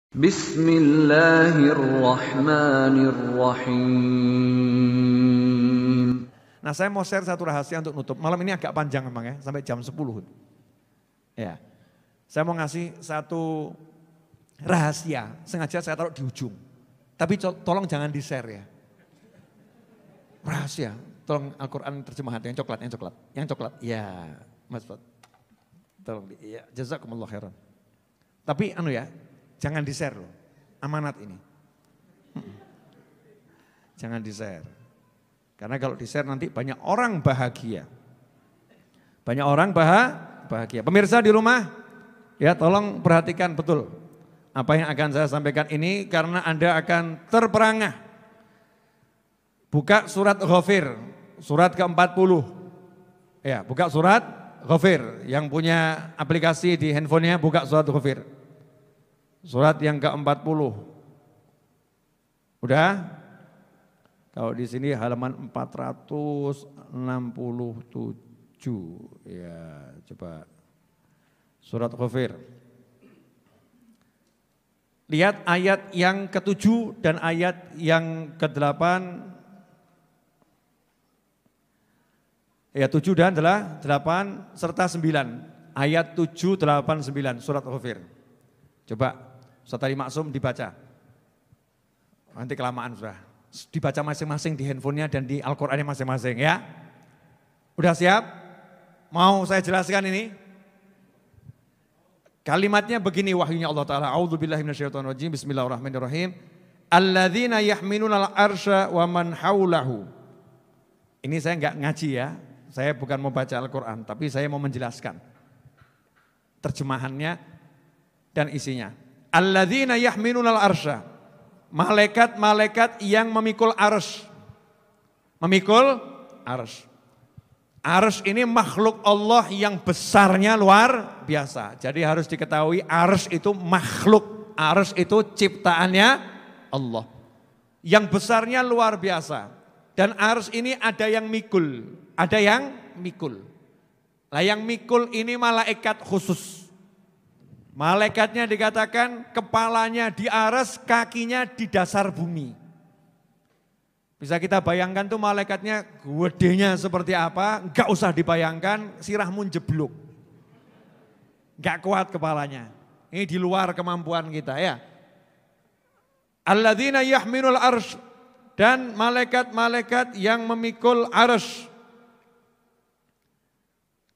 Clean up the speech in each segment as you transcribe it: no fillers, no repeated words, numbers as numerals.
Bismillahirrahmanirrahim. Nah, saya mau share satu rahasia untuk nutup. Malam ini agak panjang memang ya, sampai jam 10. Ya. Saya mau ngasih satu rahasia, sengaja saya taruh di ujung. Tapi tolong jangan di-share ya. Rahasia, tolong Al-Quran terjemahan yang coklat. Ya, Mas Fat. Tolong, ya, jazakumullah khairan. Tapi jangan di-share loh, amanat ini. Jangan di-share. Karena kalau di-share nanti banyak orang bahagia. Banyak orang bahagia. Pemirsa di rumah, ya tolong perhatikan betul apa yang akan saya sampaikan ini karena Anda akan terperangah. Buka surat Ghafir, surat ke-40. Ya, buka surat Ghafir. Yang punya aplikasi di handphonenya buka surat Ghafir. Surat yang ke-40. Udah? Kalau di sini halaman 467. Ya, coba. Surat Ghafir. Lihat ayat yang ke-7 dan ayat yang ke-8. Ayat 7 dan 8 serta 9. Ayat 7, 8, 9 surat Ghafir. Coba Ustaz Ali Maksum dibaca. Nanti kelamaan sudah. Dibaca masing-masing di handphonenya dan di Al-Qur'annya masing-masing ya. Udah siap? Mau saya jelaskan ini? Kalimatnya begini wahyunya Allah Ta'ala. A'udzubillahi minasyaitonirrajim. Bismillahirrahmanirrahim. Alladzina yahminunal arsya wa man haulahu. Ini saya enggak ngaji ya. Saya bukan mau baca Al-Quran, tapi saya mau menjelaskan terjemahannya dan isinya. Alladzina yahminunal arsya. Malaikat-malaikat yang memikul arsy. Memikul arsy. Arsy ini makhluk Allah yang besarnya luar biasa. Jadi harus diketahui arsy itu makhluk. Arsy itu ciptaannya Allah. Yang besarnya luar biasa. Dan arsy ini ada yang mikul. Ada yang mikul. Nah yang mikul ini malaikat khusus. Malaikatnya dikatakan kepalanya di arsy, kakinya di dasar bumi. Bisa kita bayangkan tuh malaikatnya gedenya seperti apa, enggak usah dibayangkan, sirahmu jeblok. Enggak kuat kepalanya. Ini di luar kemampuan kita ya. Alladzina yahminul arsy, dan malaikat-malaikat yang memikul arsy.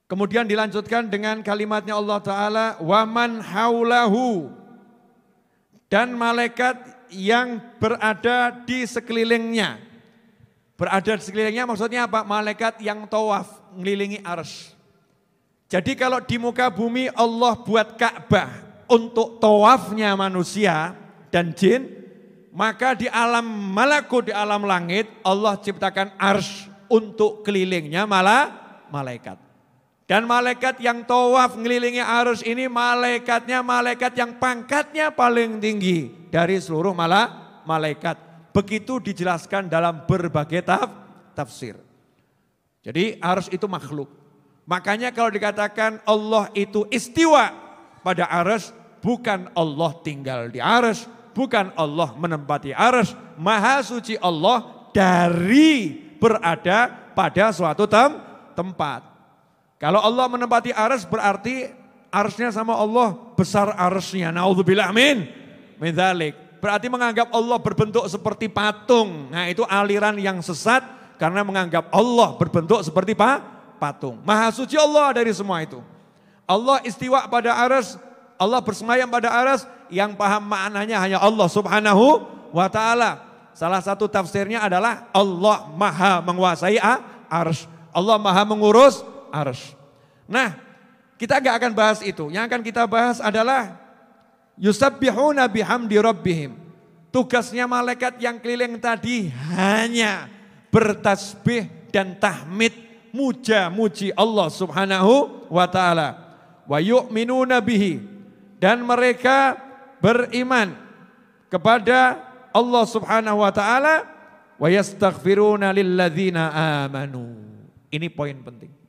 Kemudian dilanjutkan dengan kalimatnya Allah Ta'ala, waman haulahu, dan malaikat yang berada di sekelilingnya. Berada di sekelilingnya maksudnya apa? Malaikat yang tawaf mengelilingi arsy. Jadi kalau di muka bumi Allah buat Ka'bah untuk tawafnya manusia dan jin, maka di alam malakut, di alam langit Allah ciptakan arsy untuk kelilingnya malaikat. Dan malaikat yang tawaf ngelilingi arsy ini malaikatnya malaikat yang pangkatnya paling tinggi dari seluruh malaikat. Begitu dijelaskan dalam berbagai tafsir. Jadi arsy itu makhluk. Makanya kalau dikatakan Allah itu istiwa pada arsy, bukan Allah tinggal di arsy, bukan Allah menempati arsy. Maha suci Allah dari berada pada suatu tempat. Kalau Allah menempati arsy berarti arsy-nya sama Allah besar arsy-nya. Naudzubillah min dzalik. Berarti menganggap Allah berbentuk seperti patung. Nah itu aliran yang sesat karena menganggap Allah berbentuk seperti patung. Maha suci Allah dari semua itu. Allah istiwa pada arsy, Allah bersemayam pada arsy, yang paham maknanya hanya Allah Subhanahu wa Ta'ala. Salah satu tafsirnya adalah Allah maha menguasai arsy. Allah maha mengurus arsy. Nah, kita gak akan bahas itu. Yang akan kita bahas adalah yusabbihuna bihamdi rabbihim. Tugasnya malaikat yang keliling tadi hanya bertasbih dan tahmid, muja-muji Allah Subhanahu wa Ta'ala. Wa yu'minuna bihi, dan mereka beriman kepada Allah Subhanahu wa Ta'ala. Wa yastaghfiruna lilladzina amanu. Ini poin penting.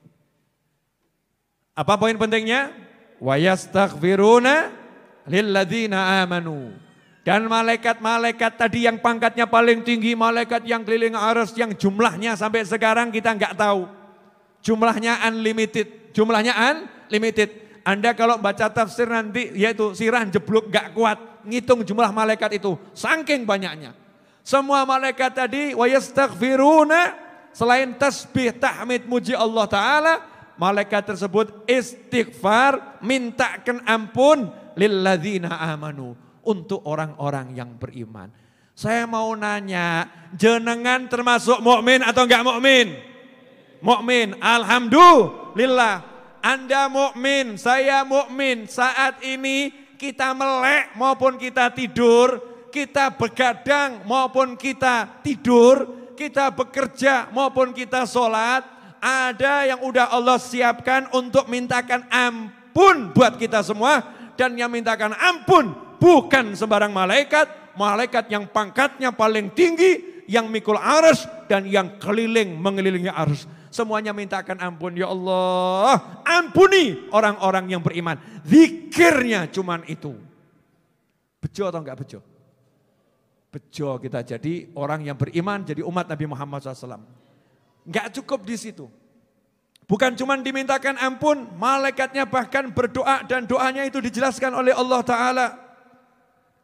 Apa poin pentingnya? Wa yastaghfiruna lilladzina amanu. Dan malaikat-malaikat tadi yang pangkatnya paling tinggi, malaikat yang keliling arsy yang jumlahnya sampai sekarang kita enggak tahu. Jumlahnya unlimited, Anda kalau baca tafsir nanti yaitu sirah jeblok enggak kuat ngitung jumlah malaikat itu, saking banyaknya. Semua malaikat tadi wa yastaghfiruna, selain tasbih, tahmid, muji Allah Ta'ala, malaikat tersebut istighfar, mintakan ampun lilladzina amanu, untuk orang-orang yang beriman. Saya mau nanya, jenengan termasuk mukmin atau enggak mukmin? Mukmin. Alhamdulillah. Anda mukmin, saya mukmin. Saat ini kita melek maupun kita tidur, kita begadang maupun kita tidur, kita bekerja maupun kita sholat, ada yang udah Allah siapkan untuk mintakan ampun buat kita semua. Dan yang mintakan ampun bukan sembarang malaikat, malaikat yang pangkatnya paling tinggi, yang mikul arsy dan yang mengelilingi arsy. Semuanya mintakan ampun, ya Allah, ampuni orang-orang yang beriman. Zikirnya cuman itu. Bejo atau enggak bejo? Bejo kita jadi orang yang beriman, jadi umat Nabi Muhammad SAW. Enggak cukup di situ. Bukan cuma dimintakan ampun, malaikatnya bahkan berdoa dan doanya itu dijelaskan oleh Allah Ta'ala.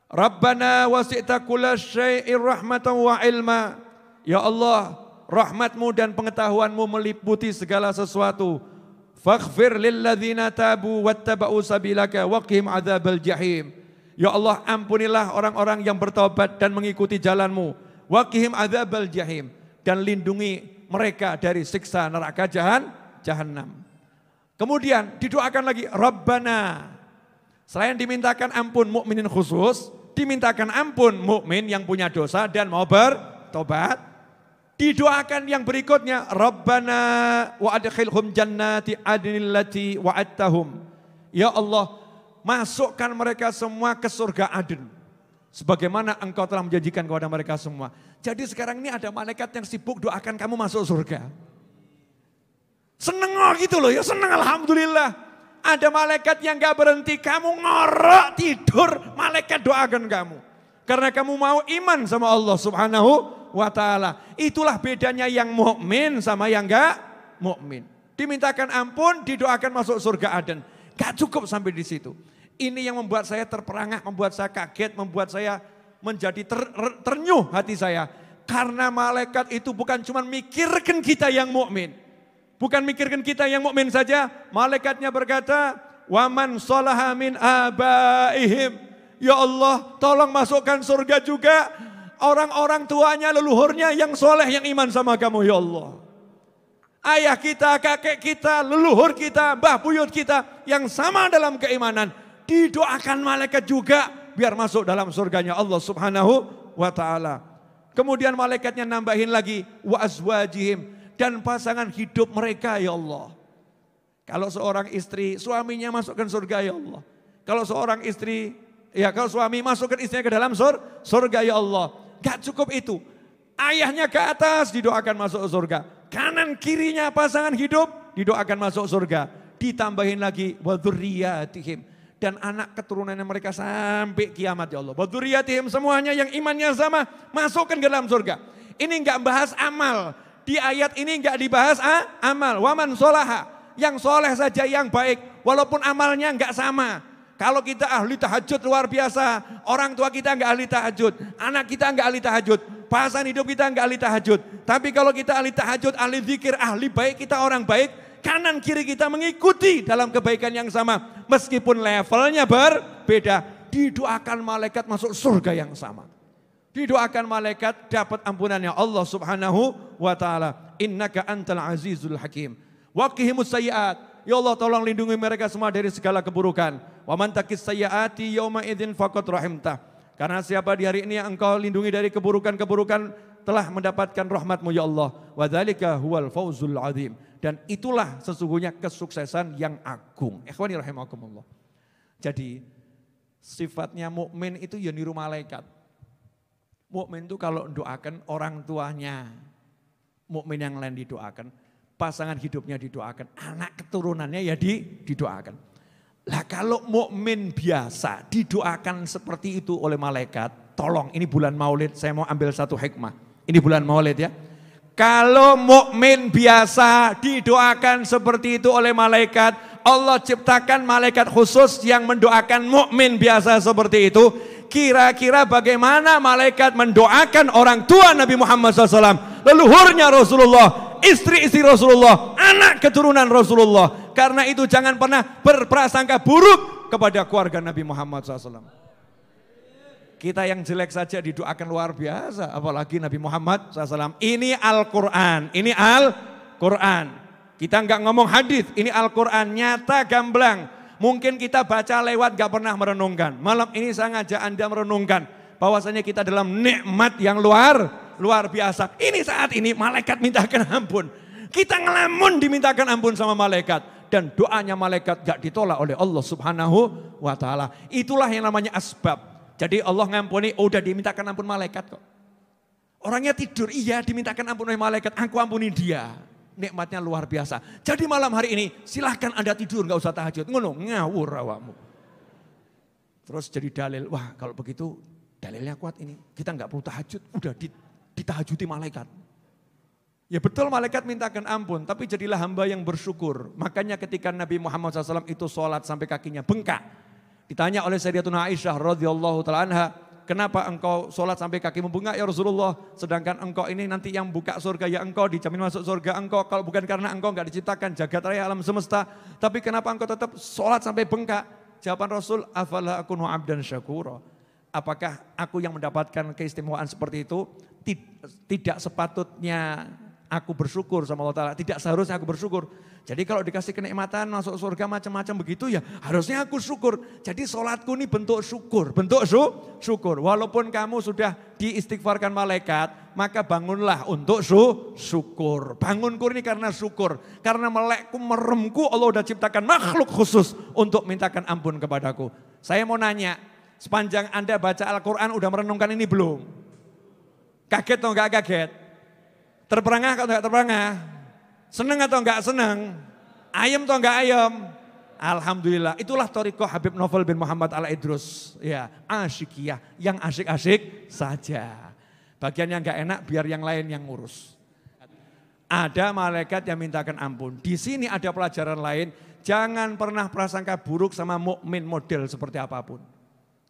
Rabbana wasi'ta kulla syai'ir rahmatan wa ilma. Ya Allah, rahmatmu dan pengetahuanmu meliputi segala sesuatu. Faghfir lilladzina tabu wattaba'u sabilaka waqihim adzabal jahim. Ya Allah, ampunilah orang-orang yang bertobat dan mengikuti jalanmu. Waqihim adzabal jahim. Dan lindungi mereka dari siksa neraka Jahannam. Kemudian didoakan lagi Rabbana. Selain dimintakan ampun mukminin khusus, dimintakan ampun mukmin yang punya dosa dan mau bertobat. Didoakan yang berikutnya Rabbana wa adkhilhum jannati adnil lati wa'adtahum. Ya Allah, masukkan mereka semua ke surga Aden. Sebagaimana engkau telah menjanjikan kepada mereka semua. Jadi sekarang ini ada malaikat yang sibuk doakan kamu masuk surga. Seneng gitu loh ya, seneng alhamdulillah. Ada malaikat yang gak berhenti, kamu ngorok tidur, malaikat doakan kamu. Karena kamu mau iman sama Allah Subhanahu wa Ta'ala. Itulah bedanya yang mukmin sama yang gak mukmin. Dimintakan ampun, didoakan masuk surga Aden. Gak cukup sampai di situ. Ini yang membuat saya terperangah, membuat saya kaget, membuat saya menjadi ternyuh hati saya. Karena malaikat itu bukan cuma mikirkan kita yang mukmin. Bukan mikirkan kita yang mukmin saja, malaikatnya berkata, "Waman sholaha min abaihim." Ya Allah, tolong masukkan surga juga orang-orang tuanya, leluhurnya yang soleh, yang iman sama kamu, ya Allah. Ayah kita, kakek kita, leluhur kita, mbah buyut kita yang sama dalam keimanan, didoakan malaikat juga biar masuk dalam surganya Allah Subhanahu wa Ta'ala. Kemudian malaikatnya nambahin lagi, wa azwajihim. Dan pasangan hidup mereka, ya Allah. Kalau seorang istri, suaminya masukkan surga, ya Allah. Kalau seorang istri, kalau suami masukkan istrinya ke dalam surga, ya Allah. Gak cukup itu. Ayahnya ke atas didoakan masuk surga. Kanan kirinya pasangan hidup didoakan masuk surga. Ditambahin lagi wa dzurriyyatihim. Dan anak keturunannya mereka sampai kiamat, ya Allah. Wa dzurriyyatihim, semuanya yang imannya sama masukkan ke dalam surga. Ini enggak bahas amal. Di ayat ini enggak dibahas amal. Waman sholaha, yang soleh saja yang baik. Walaupun amalnya enggak sama. Kalau kita ahli tahajud luar biasa. Orang tua kita enggak ahli tahajud. Anak kita enggak ahli tahajud. Pasangan hidup kita enggak ahli tahajud. Tapi kalau kita ahli tahajud, ahli zikir, ahli baik, kita orang baik. Kanan kiri kita mengikuti dalam kebaikan yang sama. Meskipun levelnya berbeda. Didoakan malaikat masuk surga yang sama. Didoakan malaikat dapat ampunannya Allah Subhanahu wa Ta'ala. Innaka antal azizul hakim. Waqihimus sayyiat. Ya Allah, tolong lindungi mereka semua dari segala keburukan. Wa man taqis sayyiati yauma idzin faqad rahimtah. Karena siapa di hari ini yang engkau lindungi dari keburukan-keburukan telah mendapatkan rahmat-Mu ya Allah. Wa dzalika huwal fawzul azim. Dan itulah sesungguhnya kesuksesan yang agung. Ikhwani rahimakumullah. Jadi sifatnya mukmin itu ya niru malaikat. Mukmin itu kalau doakan orang tuanya, mukmin yang lain didoakan, pasangan hidupnya didoakan, anak keturunannya ya didoakan. Lah kalau mukmin biasa didoakan seperti itu oleh malaikat, tolong ini bulan Maulid saya mau ambil satu hikmah. Ini bulan Maulid ya. Kalau mukmin biasa didoakan seperti itu oleh malaikat, Allah ciptakan malaikat khusus yang mendoakan mukmin biasa seperti itu. Kira-kira bagaimana malaikat mendoakan orang tua Nabi Muhammad SAW, leluhurnya Rasulullah, istri-istri Rasulullah, anak keturunan Rasulullah. Karena itu jangan pernah berprasangka buruk kepada keluarga Nabi Muhammad SAW. Kita yang jelek saja didoakan luar biasa, apalagi Nabi Muhammad SAW. Ini Al-Quran, ini Al-Quran. Kita enggak ngomong hadis, ini Al-Quran, nyata gamblang. Mungkin kita baca lewat gak pernah merenungkan. Malam ini saya ngajak Anda merenungkan bahwasanya kita dalam nikmat yang luar biasa. Ini saat ini malaikat mintakan ampun. Kita ngelamun dimintakan ampun sama malaikat. Dan doanya malaikat gak ditolak oleh Allah Subhanahu wa ta'ala. Itulah yang namanya asbab. Jadi Allah ngampuni, udah dimintakan ampun malaikat kok. Orangnya tidur, iya dimintakan ampun oleh malaikat, aku ampuni dia. Nikmatnya luar biasa. Jadi malam hari ini silahkan Anda tidur, gak usah tahajud. Ngono, ngawur awakmu. Terus jadi dalil, wah kalau begitu dalilnya kuat ini. Kita gak perlu tahajud, udah ditahajuti malaikat. Ya betul malaikat mintakan ampun, tapi jadilah hamba yang bersyukur. Makanya ketika Nabi Muhammad SAW itu sholat sampai kakinya bengkak. Ditanya oleh Sayyidatuna Aisyah radhiyallahu ta'ala anha, kenapa engkau sholat sampai kakimu bengkak ya Rasulullah? Sedangkan engkau ini nanti yang buka surga ya engkau, dijamin masuk surga engkau. Kalau bukan karena engkau enggak diciptakan jagat raya alam semesta. Tapi kenapa engkau tetap sholat sampai bengkak? Jawaban Rasul, afala akunu abdan syakura. Apakah aku yang mendapatkan keistimewaan seperti itu? Tidak sepatutnya aku bersyukur sama Allah Ta'ala. Tidak seharusnya aku bersyukur. Jadi kalau dikasih kenikmatan masuk surga macam-macam begitu ya harusnya aku syukur. Jadi sholatku ini bentuk syukur. Bentuk syukur. Walaupun kamu sudah diistighfarkan malaikat, maka bangunlah untuk syukur. Bangunku ini karena syukur. Karena melekku meremku Allah sudah ciptakan makhluk khusus untuk mintakan ampun kepadaku. Saya mau nanya, sepanjang Anda baca Al-Quran udah merenungkan ini belum? Kaget atau enggak kaget? Terperangah atau enggak terperangah? Senang atau enggak senang? Ayam atau enggak ayam? Alhamdulillah. Itulah thariqah Habib Novel bin Muhammad Al-Idrus. Ya, asyikiyah. Yang asyik-asyik saja. Bagian yang enggak enak biar yang lain yang ngurus. Ada malaikat yang mintakan ampun. Di sini ada pelajaran lain. Jangan pernah prasangka buruk sama mukmin model seperti apapun.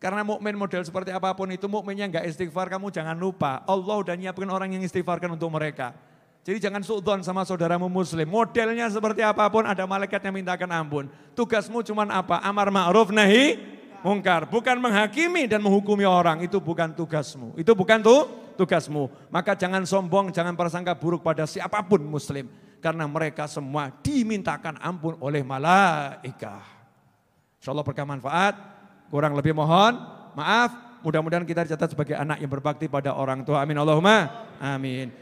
Karena mukmin model seperti apapun itu mukminnya enggak istighfar, kamu jangan lupa. Allah udah nyiapkan orang yang istighfarkan untuk mereka. Jadi jangan suudzon sama saudaramu muslim. Modelnya seperti apapun ada malaikat yang mintakan ampun. Tugasmu cuma apa? Amar ma'ruf nahi mungkar. Bukan menghakimi dan menghukumi orang. Itu bukan tugasmu. Itu bukan tugasmu. Maka jangan sombong, jangan prasangka buruk pada siapapun muslim. Karena mereka semua dimintakan ampun oleh malaikat. InsyaAllah berkah manfaat. Kurang lebih mohon maaf. Mudah-mudahan kita dicatat sebagai anak yang berbakti pada orang tua. Amin Allahumma amin.